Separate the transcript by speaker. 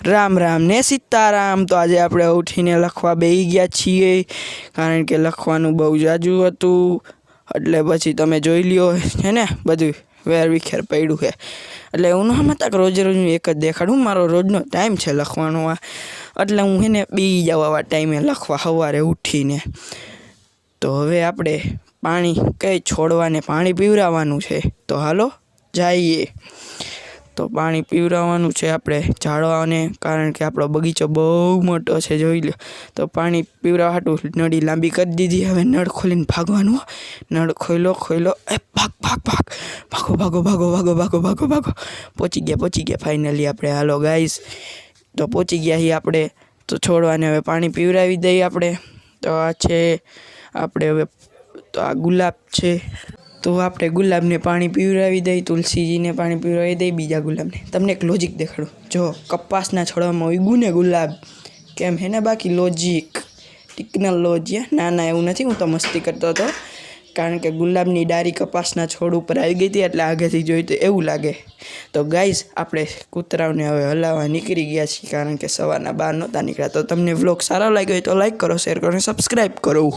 Speaker 1: રામ રામ ને સીતારામ। તો આજે આપણે ઉઠીને લખવા બેસી ગયા છીએ, કારણ કે લખવાનું બહુ જાજુ હતું। એટલે પછી તમે જોઈ લ્યો છે ને, બધું વેર વિખેર પડ્યું છે। એટલે હું ન તક રોજે રોજનું એક જ દેખાડું, મારો રોજનો ટાઈમ છે લખવાનો આ। એટલે હું છે ને બેસી જાઉં આવા ટાઈમે લખવા સવારે ઉઠીને। તો હવે આપણે પાણી કંઈ છોડવાને પાણી પીવડાવવાનું છે, તો હાલો જઈએ। તો પાણી પીવડાવવાનું છે આપણે ઝાડવાને, કારણ કે આપણો બગીચો બહુ મોટો છે, જોઈ લો। તો પાણી પીવડાવવા હાટું નળી લાંબી કરી દીધી। હવે નળ ખોલીને ભાગવાનું। નળ ખોલો એ ભાગ ભાગ ભાગ ભાગો ભાગો ભાગો ભાગો ભાગો ભાગો પહોંચી ગયા ફાઇનલી આપણે। હાલો ગાઈસ, તો પહોંચી ગયા છીએ આપણે। તો છોડવાને હવે પાણી પીવડાવી દઈએ આપણે। તો આ છે આપણે હવે, તો આ ગુલાબ છે, તો આપણે ગુલાબને પાણી પીવડાવી દઈએ, તુલસીજીને પાણી પીવડાવી દઈએ, બીજા ગુલાબને। તમને એક લોજિક દેખાડું, જો કપાસના છોડવામાં ઉગ્યું ને ગુલાબ, કેમ હે ને બાકી લોજિક ટેકનોલોજી। ના એવું નથી, હું તો મસ્તી કરતો હતો, કારણ કે ગુલાબની ડારી કપાસના છોડ ઉપર આવી ગઈ હતી, એટલે આગળથી જોયું તો એવું લાગે। તો ગાઈઝ, આપણે કૂતરાઓને હવે હલાવવા નીકળી ગયા છીએ, કારણ કે સવારના 12 નહોતા નીકળ્યા। તો તમને વ્લોગ સારો લાગ્યો હોય તો લાઈક કરો, શેર કરો, સબસ્ક્રાઈબ કરો।